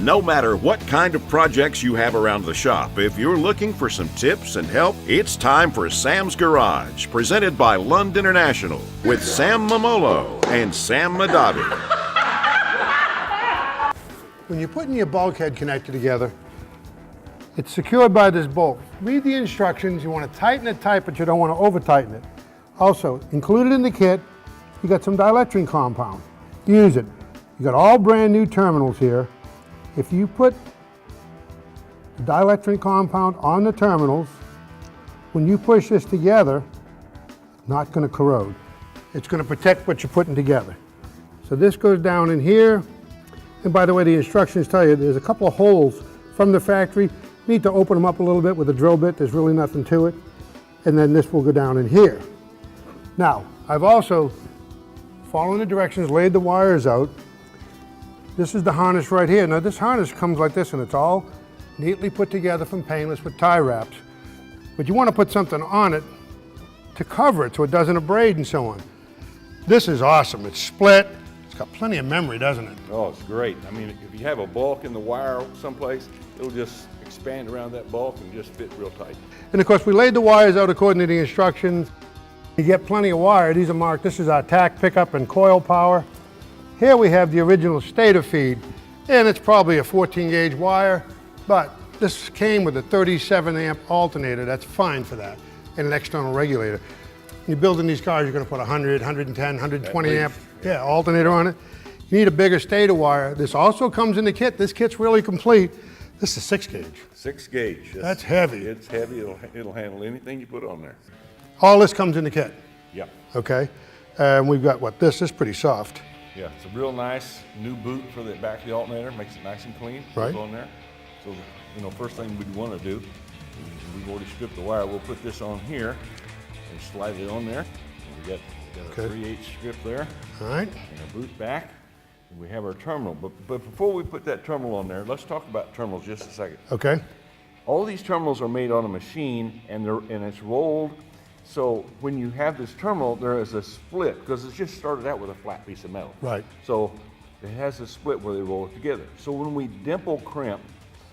No matter what kind of projects you have around the shop, if you're looking for some tips and help, it's time for Sam's Garage, presented by Lund International, with Sam Mamolo and Sam Madavi. When you're putting your bulkhead connector together, it's secured by this bolt. Read the instructions. You want to tighten it tight, but you don't want to over tighten it. Also, included in the kit, you got some dielectric compound. Use it. You got all brand new terminals here. If you put dielectric compound on the terminals, when you push this together, not going to corrode. It's going to protect what you're putting together. So this goes down in here. And by the way, the instructions tell you there's a couple of holes from the factory. You need to open them up a little bit with a drill bit. There's really nothing to it. And then this will go down in here. Now, I've also, following the directions, laid the wires out. This is the harness right here. Now this harness comes like this and it's all neatly put together from painless with tie wraps. But you want to put something on it to cover it so it doesn't abrade and so on. This is awesome. It's split. It's got plenty of memory, doesn't it? Oh, it's great. I mean, if you have a bulk in the wire someplace, it'll just expand around that bulk and just fit real tight. And of course, we laid the wires out according to the instructions. You get plenty of wire. These are marked. This is our tack pickup and coil power. Here we have the original stator feed, and it's probably a 14 gauge wire, but this came with a 37 amp alternator. That's fine for that, and an external regulator. When you're building these cars, you're going to put 100, 110, 120 amp alternator on it. You need a bigger stator wire. This also comes in the kit. This kit's really complete. This is 6 gauge. 6 gauge. That's heavy. It's heavy. It'll handle anything you put on there. All this comes in the kit. Yeah. Okay. And we've got what? This is pretty soft. Yeah, it's a real nice new boot for the back of the alternator. Makes it nice and clean. Right. On there. So, you know, first thing we'd want to do, we've already stripped the wire. We'll put this on here and slide it on there. And we got a 3/8 strip there. All right. And our boot back. And we have our terminal. But before we put that terminal on there, let's talk about terminals just a second. Okay. All these terminals are made on a machine and it's rolled. So when you have this terminal, there is a split because it's just started out with a flat piece of metal. Right. So it has a split where they roll it together. So when we dimple crimp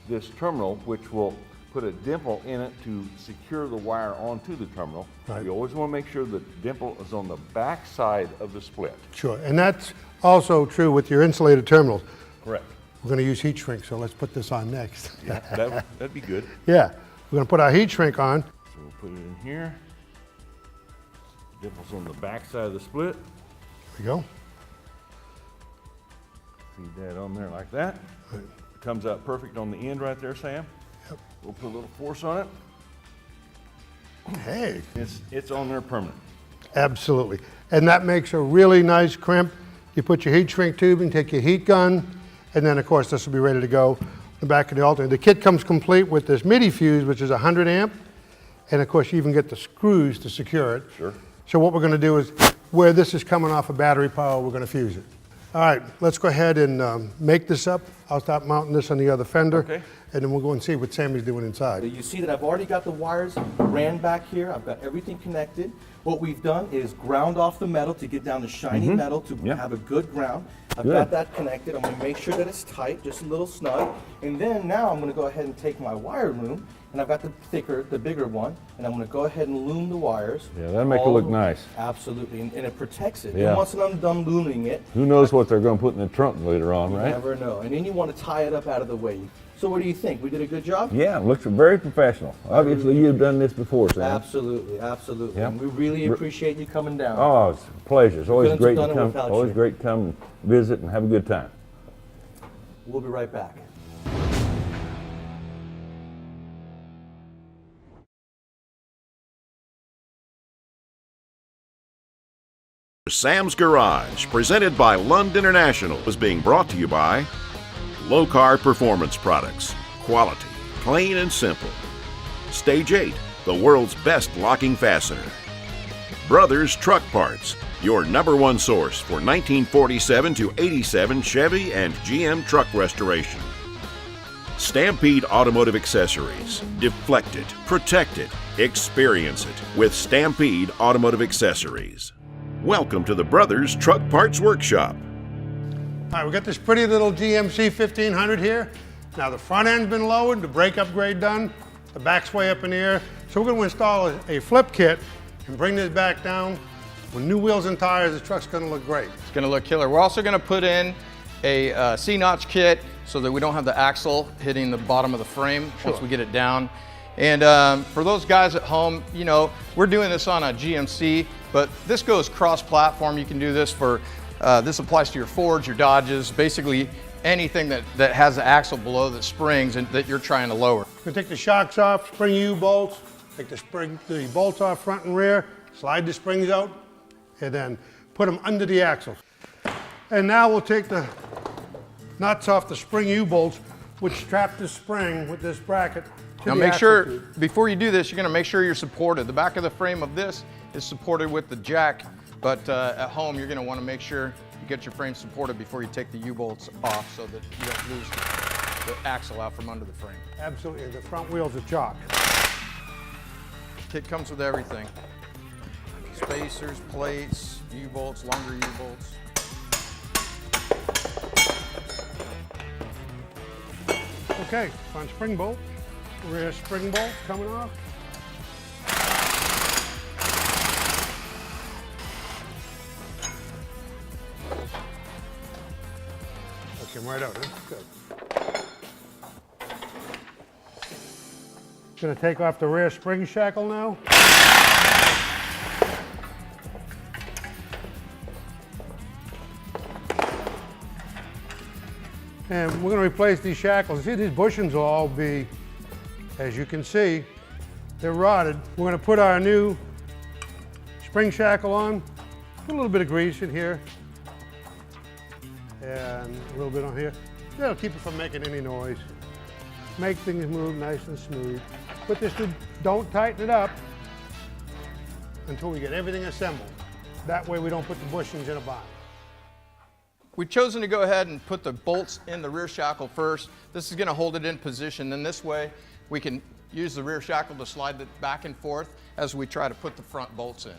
this terminal, which will put a dimple in it to secure the wire onto the terminal, we always want to make sure the dimple is on the back side of the split. Sure, and that's also true with your insulated terminals. Correct. We're going to use heat shrink, so let's put this on next. Yeah, that'd be good. Yeah, we're going to put our heat shrink on. So we'll put it in here. Dimples on the back side of the split. There we go. Feed that on there like that. Right. It comes out perfect on the end right there, Sam. Yep. We'll put a little force on it. Hey. It's on there permanent. Absolutely. And that makes a really nice crimp. You put your heat shrink tubing, take your heat gun, and then of course this will be ready to go in the back of the alternator. The kit comes complete with this MIDI fuse, which is 100 amp. And of course you even get the screws to secure it. Sure. So what we're going to do is, where this is coming off of battery power, we're going to fuse it. All right, let's go ahead and make this up. I'll start mounting this on the other fender, and then we'll go and see what Sammy's doing inside. You see that I've already got the wires ran back here. I've got everything connected. What we've done is ground off the metal to get down the shiny metal to have a good ground. I've got that connected. I'm going to make sure that it's tight, just a little snug. And then now I'm going to go ahead and take my wire loom, and I've got the bigger one, and I'm going to go ahead and loom the wires. Yeah, that'll make it look nice. Absolutely, and it protects it. Yeah. And once I'm done looming it, who knows what they're going to put in the trunk later on, right? You never know. And then you want to tie it up out of the way. So what do you think? We did a good job? Yeah, it looks very professional. Obviously, you've done this before, Sam. Absolutely, absolutely. Yep. And we really appreciate you coming down. Oh, it's a pleasure. It's always great to come. Always great to come visit and have a good time. We'll be right back. Sam's Garage, presented by Lund International, is being brought to you by Low-Car Performance Products. Quality, clean and simple. Stage 8, the world's best locking fastener. Brothers Truck Parts, your #1 source for 1947 to 87 Chevy and GM truck restoration. Stampede Automotive Accessories. Deflect it, protect it, experience it with Stampede Automotive Accessories. Welcome to the Brothers Truck Parts Workshop. All right, we got this pretty little GMC 1500 here. Now the front end's been lowered, the brake upgrade done, the back's way up in the air. So we're going to install a flip kit and bring this back down. With new wheels and tires, the truck's going to look great. It's going to look killer. We're also going to put in a C-notch kit so that we don't have the axle hitting the bottom of the frame once we get it down. And for those guys at home, you know, we're doing this on a GMC, but this goes cross-platform. You can do this for, this applies to your Fords, your Dodges, basically anything that has the axle below that springs and that you're trying to lower. We're going to take the shocks off, spring U-bolts, take the bolts off front and rear, slide the springs out, and then put them under the axle. And now we'll take the nuts off the spring U-bolts, which strap the spring with this bracket to now the make axle sure, tube. before you do this, you're going to make sure you're supported. The back of the frame of this is supported with the jack, but at home you're going to want to make sure you get your frame supported before you take the U-bolts off so that you don't lose the axle out from under the frame. Absolutely, the front wheels are chock. Kit comes with everything. Spacers, plates, U-bolts, longer U-bolts. Okay, front spring bolt, rear spring bolt coming off. That came right out, huh? Good. Gonna take off the rear spring shackle now. And we're going to replace these shackles. See, these bushings will all be, as you can see, they're rotted. We're going to put our new spring shackle on, put a little bit of grease in here, and a little bit on here. That'll keep it from making any noise. Make things move nice and smooth. Put this through, don't tighten it up until we get everything assembled. That way we don't put the bushings in a bind. We've chosen to go ahead and put the bolts in the rear shackle first. This is going to hold it in position, and this way we can use the rear shackle to slide it back and forth as we try to put the front bolts in.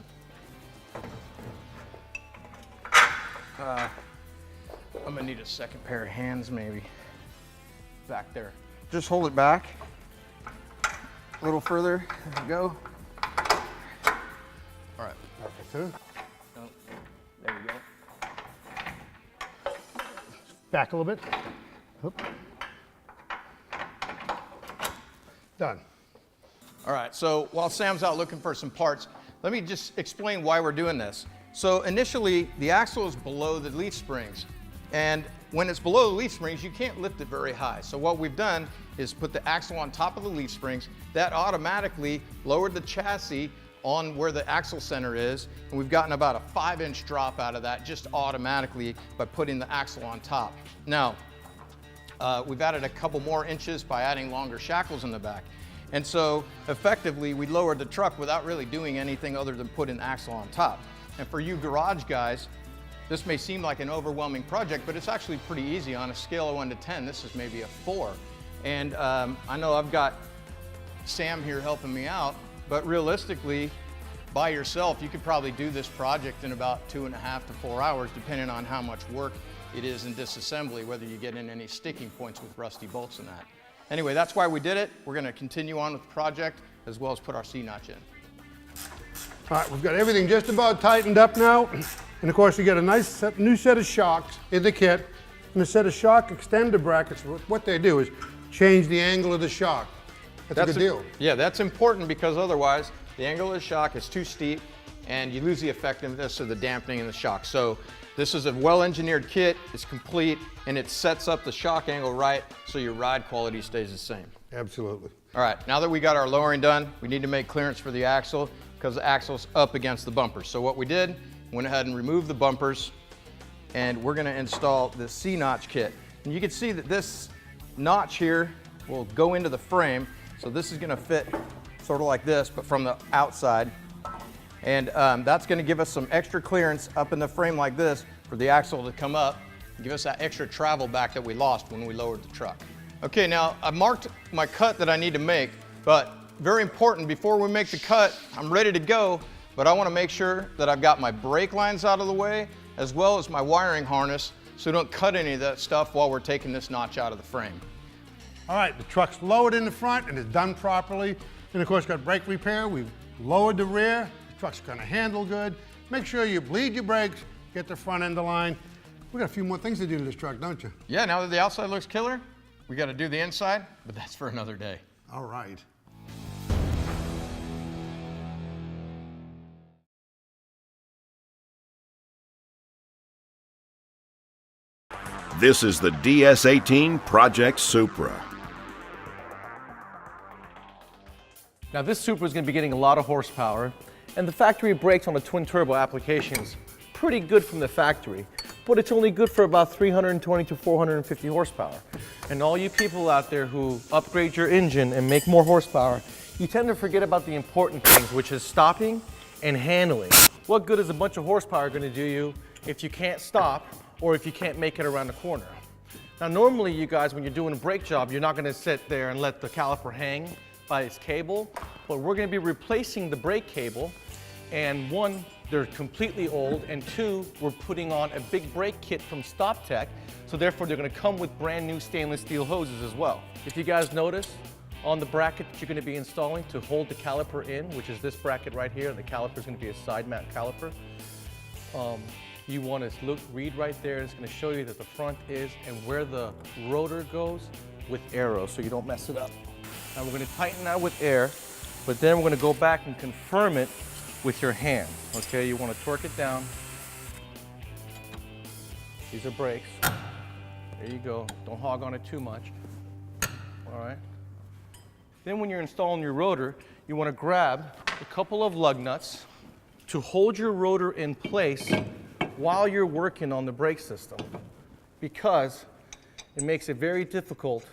I'm going to need a second pair of hands maybe back there. Just hold it back a little further. There we go. All right. Perfect, huh? Oh, there we go. Back a little bit. Oop. Done. All right, so while Sam's out looking for some parts, let me just explain why we're doing this. So initially, the axle is below the leaf springs. And when it's below the leaf springs, you can't lift it very high. So what we've done is put the axle on top of the leaf springs. That automatically lowered the chassis on where the axle center is, and we've gotten about a 5-inch drop out of that just automatically by putting the axle on top. Now, we've added a couple more inches by adding longer shackles in the back. And so effectively, we lowered the truck without really doing anything other than putting the axle on top. And for you garage guys, this may seem like an overwhelming project, but it's actually pretty easy. On a scale of 1 to 10, this is maybe a 4. And I know I've got Sam here helping me out, but realistically, by yourself, you could probably do this project in about 2.5 to 4 hours, depending on how much work it is in disassembly, whether you get in any sticking points with rusty bolts and that. Anyway, that's why we did it. We're going to continue on with the project, as well as put our C-notch in. All right, we've got everything just about tightened up now. And of course, you get a nice new set of shocks in the kit. And a set of shock extender brackets, what they do is change the angle of the shock. That's a good deal. Yeah, that's important because otherwise the angle of the shock is too steep and you lose the effectiveness of the dampening in the shock. So this is a well-engineered kit, it's complete, and it sets up the shock angle right so your ride quality stays the same. Absolutely. All right, now that we got our lowering done, we need to make clearance for the axle because the axle's up against the bumpers. So what we did, went ahead and removed the bumpers, and we're gonna install the C-notch kit. And you can see that this notch here will go into the frame. So this is gonna fit sort of like this, but from the outside. And that's gonna give us some extra clearance up in the frame like this for the axle to come up and give us that extra travel back that we lost when we lowered the truck. Okay, now I marked my cut that I need to make, but very important, before we make the cut, I'm ready to go, but I wanna make sure that I've got my brake lines out of the way, as well as my wiring harness, so don't cut any of that stuff while we're taking this notch out of the frame. All right, the truck's lowered in the front and it's done properly. And of course, got brake repair. We've lowered the rear. The truck's gonna handle good. Make sure you bleed your brakes, get the front end aligned. We got a few more things to do to this truck, don't you? Yeah, now that the outside looks killer, we got to do the inside, but that's for another day. All right. This is the DS18 Project Supra. Now this Supra is going to be getting a lot of horsepower, and the factory brakes on the twin turbo application is pretty good from the factory, but it's only good for about 320 to 450 horsepower. And all you people out there who upgrade your engine and make more horsepower, you tend to forget about the important things, which is stopping and handling. What good is a bunch of horsepower going to do you if you can't stop or if you can't make it around the corner? Now normally you guys, when you're doing a brake job, you're not going to sit there and let the caliper hang by its cable, but we're going to be replacing the brake cable, and one, they're completely old, and two, we're putting on a big brake kit from StopTech, so therefore they're going to come with brand new stainless steel hoses as well. If you guys notice, on the bracket that you're going to be installing to hold the caliper in, which is this bracket right here, and the caliper is going to be a side mount caliper, you want to read right there. It's going to show you that the front is and where the rotor goes with arrows, so you don't mess it up. Now we're going to tighten that with air, but then we're going to go back and confirm it with your hand. Okay, you want to torque it down. These are brakes. There you go. Don't hog on it too much. All right. Then when you're installing your rotor, you want to grab a couple of lug nuts to hold your rotor in place while you're working on the brake system, because it makes it very difficult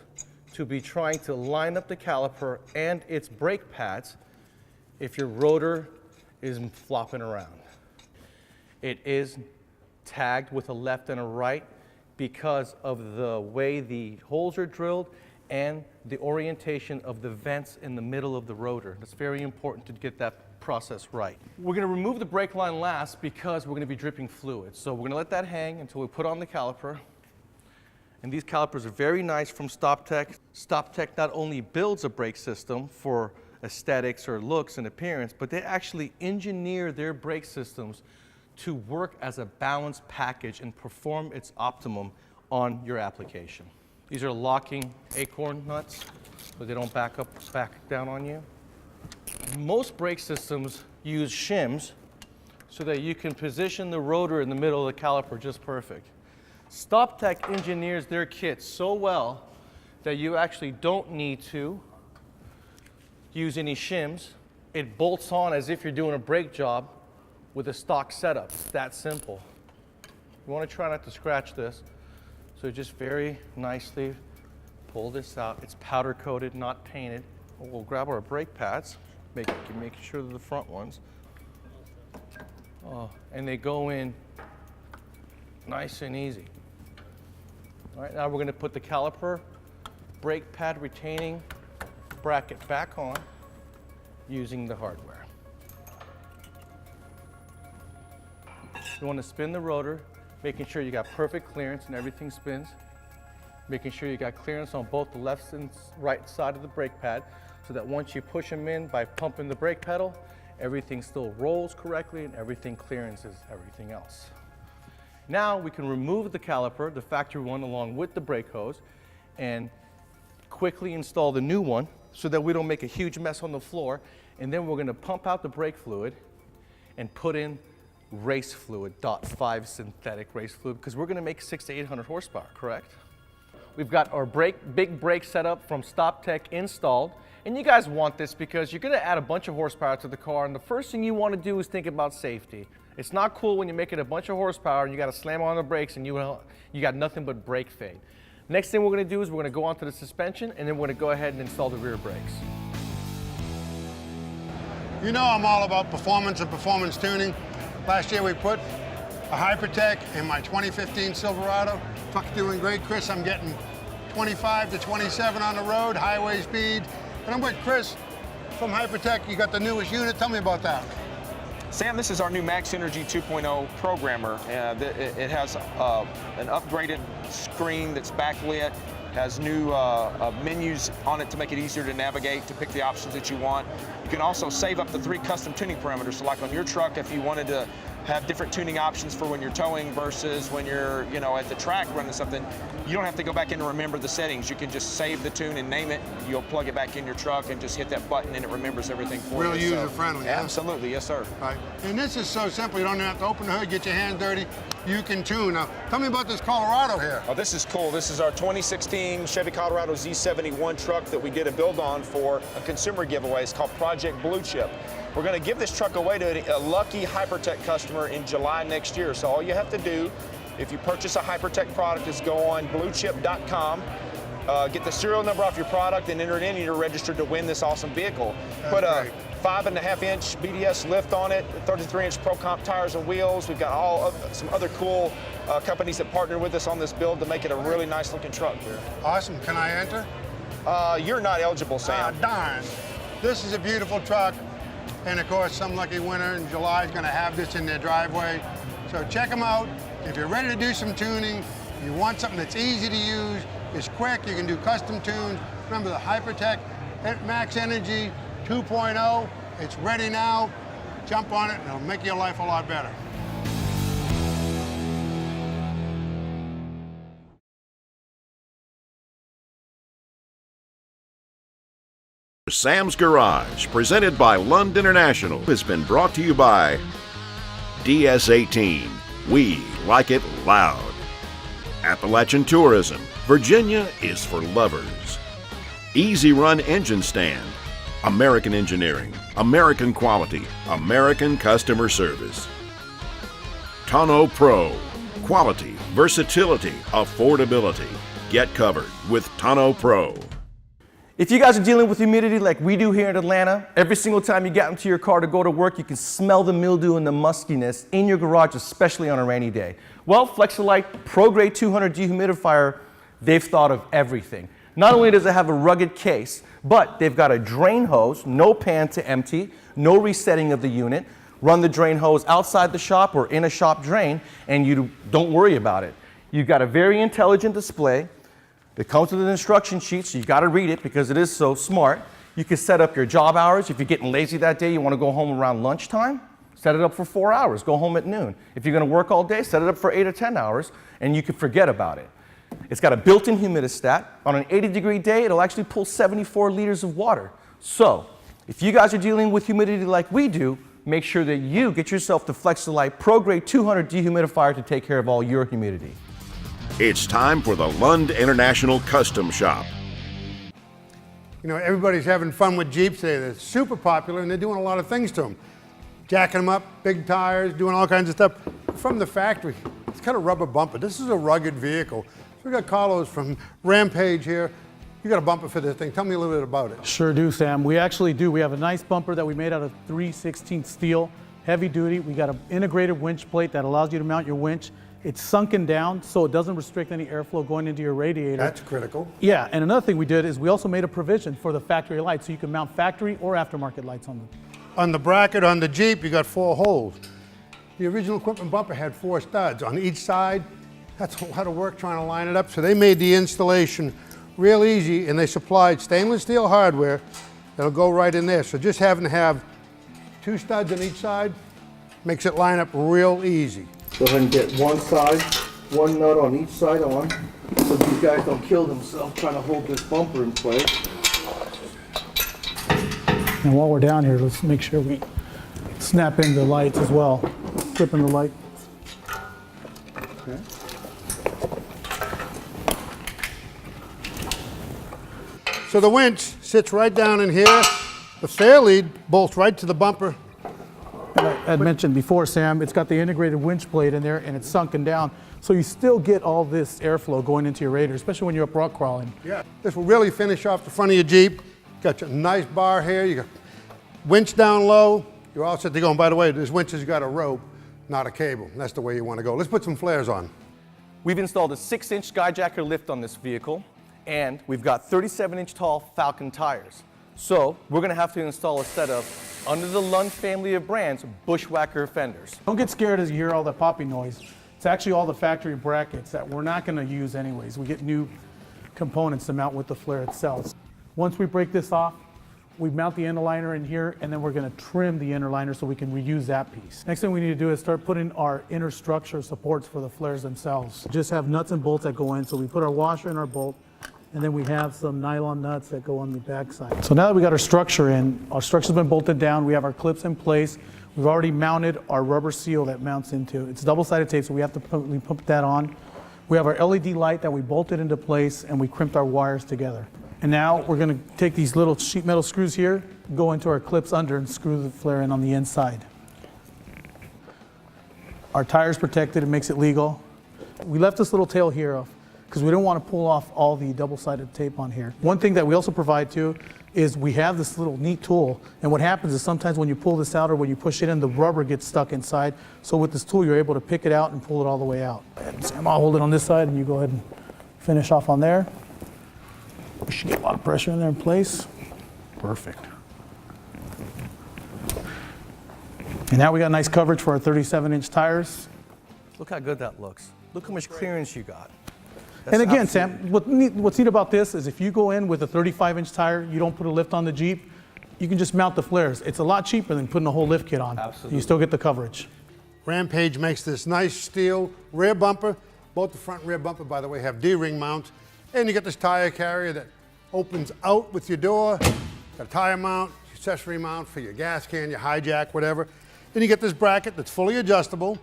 to be trying to line up the caliper and its brake pads if your rotor is flopping around. It is tagged with a left and a right because of the way the holes are drilled and the orientation of the vents in the middle of the rotor. It's very important to get that process right. We're going to remove the brake line last because we're going to be dripping fluid. So we're going to let that hang until we put on the caliper. And these calipers are very nice from StopTech. StopTech not only builds a brake system for aesthetics or looks and appearance, but they actually engineer their brake systems to work as a balanced package and perform its optimum on your application. These are locking acorn nuts, so they don't back down on you. Most brake systems use shims so that you can position the rotor in the middle of the caliper just perfect. StopTech engineers their kits so well that you actually don't need to use any shims. It bolts on as if you're doing a brake job with a stock setup. It's that simple. You want to try not to scratch this. So just very nicely pull this out. It's powder coated, not painted. We'll grab our brake pads, make sure they're the front ones. And they go in nice and easy. All right, now we're going to put the caliper brake pad retaining bracket back on using the hardware. You want to spin the rotor, making sure you got perfect clearance and everything spins. Making sure you got clearance on both the left and right side of the brake pad, so that once you push them in by pumping the brake pedal, everything still rolls correctly and everything clearances everything else. Now we can remove the caliper, the factory one, along with the brake hose, and quickly install the new one so that we don't make a huge mess on the floor. And then we're going to pump out the brake fluid and put in race fluid, .5 synthetic race fluid, because we're going to make 600 to 800 horsepower, correct? We've got our big brake setup from StopTech installed. And you guys want this because you're going to add a bunch of horsepower to the car, and the first thing you want to do is think about safety. It's not cool when you're making a bunch of horsepower and you got to slam on the brakes and you got nothing but brake fade. Next thing we're going to do is we're going to go onto the suspension, and then we're going to go ahead and install the rear brakes. You know I'm all about performance and performance tuning. Last year we put a Hypertech in my 2015 Silverado. Truck's doing great, Chris. I'm getting 25 to 27 on the road, highway speed. And I'm with Chris from Hypertech. You got the newest unit. Tell me about that. Sam, this is our new Max Energy 2.0 programmer. It has an upgraded screen that's backlit, has new menus on it to make it easier to navigate, to pick the options that you want. You can also save up to 3 custom tuning parameters. So like on your truck, if you wanted to have different tuning options for when you're towing versus when you're, at the track running something, you don't have to go back in and remember the settings. You can just save the tune and name it. You'll plug it back in your truck and just hit that button and it remembers everything for you. Real user-friendly, huh? Absolutely, yes, sir. Right. And this is so simple. You don't even have to open the hood, get your hands dirty. You can tune. Now, tell me about this Colorado here. Oh, this is cool. This is our 2016 Chevy Colorado Z71 truck that we did a build on for a consumer giveaway. It's called Project Blue Chip. We're going to give this truck away to a lucky Hypertech customer in July next year. So all you have to do, if you purchase a Hypertech product, is go on bluechip.com, get the serial number off your product, and enter it in, and you're registered to win this awesome vehicle. Put a 5.5-inch BDS lift on it, 33-inch Pro Comp tires and wheels. We've got some other cool companies that partner with us on this build to make it a really nice looking truck here. Awesome. Can I enter? You're not eligible, Sam. Darn. This is a beautiful truck. And of course, some lucky winner in July is going to have this in their driveway. So check them out. If you're ready to do some tuning, you want something that's easy to use, it's quick, you can do custom tunes. Remember the Hypertech Max Energy 2.0, it's ready now. Jump on it and it'll make your life a lot better. Sam's Garage, presented by Lund International, has been brought to you by DS18. We like it loud. Appalachian Tourism. Virginia is for lovers. Easy Run Engine Stand. American Engineering. American Quality. American Customer Service. Tonneau Pro. Quality, versatility, affordability. Get covered with Tonneau Pro. If you guys are dealing with humidity like we do here in Atlanta, every single time you get into your car to go to work, you can smell the mildew and the muskiness in your garage, especially on a rainy day. Well, Flexolite Pro Grade 200 dehumidifier, they've thought of everything. Not only does it have a rugged case, but they've got a drain hose, no pan to empty, no resetting of the unit. Run the drain hose outside the shop or in a shop drain, and you don't worry about it. You've got a very intelligent display. It comes with an instruction sheet, so you got to read it because it is so smart. You can set up your job hours. If you're getting lazy that day, you want to go home around lunchtime, set it up for 4 hours, go home at noon. If you're going to work all day, set it up for 8 or 10 hours, and you can forget about it. It's got a built-in humidistat. On an 80-degree day, it'll actually pull 74 liters of water. So, if you guys are dealing with humidity like we do, make sure that you get yourself the Flexolite Pro Grade 200 dehumidifier to take care of all your humidity. It's time for the Lund International Custom Shop. You know, everybody's having fun with Jeeps today. They're super popular and they're doing a lot of things to them. Jacking them up, big tires, doing all kinds of stuff. From the factory, it's got a rubber bumper. This is a rugged vehicle. So we got Carlos from Rampage here. You got a bumper for this thing. Tell me a little bit about it. Sure do, Sam. We actually do. We have a nice bumper that we made out of 3/16 steel, heavy duty. We got an integrated winch plate that allows you to mount your winch. It's sunken down, so it doesn't restrict any airflow going into your radiator. That's critical. Yeah, and another thing we did is we also made a provision for the factory lights, so you can mount factory or aftermarket lights on them. On the bracket on the Jeep, you got 4 holes. The original equipment bumper had 4 studs on each side. That's a lot of work trying to line it up, so they made the installation real easy, and they supplied stainless steel hardware that'll go right in there. So just having to have 2 studs on each side makes it line up real easy. Go ahead and get one side, one nut on each side on, so these guys don't kill themselves trying to hold this bumper in place. And while we're down here, let's make sure we snap in the lights as well. Flip in the light. Okay. So the winch sits right down in here. The fair lead bolts right to the bumper. I had mentioned before, Sam, it's got the integrated winch plate in there and it's sunken down. So you still get all this airflow going into your radiator, especially when you're up rock crawling. Yeah, this will really finish off the front of your Jeep. Got your nice bar here. You got winch down low. You're all set to go. And by the way, this winch has got a rope, not a cable. That's the way you want to go. Let's put some flares on. We've installed a 6-inch skyjacker lift on this vehicle, and we've got 37-inch tall Falcon tires. So we're going to have to install a set of under the Lund family of brands, Bushwhacker fenders. Don't get scared as you hear all the popping noise. It's actually all the factory brackets that we're not going to use anyways. We get new components to mount with the flare itself. Once we break this off, we mount the inner liner in here, and then we're going to trim the inner liner so we can reuse that piece. Next thing we need to do is start putting our inner structure supports for the flares themselves. Just have nuts and bolts that go in, so we put our washer in our bolt, and then we have some nylon nuts that go on the back side. So now that we got our structure in, our structure's been bolted down, we have our clips in place. We've already mounted our rubber seal that mounts into. It's double-sided tape, so we have to put that on. We have our LED light that we bolted into place, and we crimped our wires together. And now we're going to take these little sheet metal screws here, go into our clips under, and screw the flare in on the inside. Our tire's protected, it makes it legal. We left this little tail here because we don't want to pull off all the double-sided tape on here. One thing that we also provide too is we have this little neat tool, and what happens is sometimes when you pull this out or when you push it in, the rubber gets stuck inside. So with this tool, you're able to pick it out and pull it all the way out. And Sam, I'll hold it on this side, and you go ahead and finish off on there. We should get a lot of pressure in there in place. Perfect. And now we got nice coverage for our 37-inch tires. Look how good that looks. Look how much clearance you got. And again, Sam, what's neat about this is if you go in with a 35-inch tire, you don't put a lift on the Jeep, you can just mount the flares. It's a lot cheaper than putting a whole lift kit on. Absolutely. You still get the coverage. Rampage makes this nice steel rear bumper. Both the front and rear bumper, by the way, have D-ring mounts. And you get this tire carrier that opens out with your door. Got a tire mount, accessory mount for your gas can, your hijack, whatever. Then you get this bracket that's fully adjustable.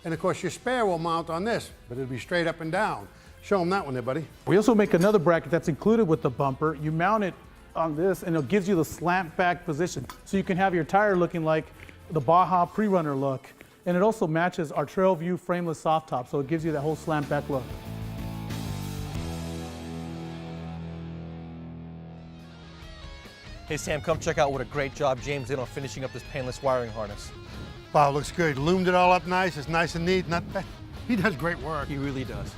And of course your spare will mount on this, but it'll be straight up and down. Show them that one there, buddy. We also make another bracket that's included with the bumper. You mount it on this and it gives you the slant back position. So you can have your tire looking like the Baja Pre-Runner look. And it also matches our Trail View frameless soft top, so it gives you that whole slant back look. Hey Sam, come check out what a great job James did on finishing up this painless wiring harness. Wow, looks good. Loomed it all up nice. It's nice and neat. He does great work. He really does.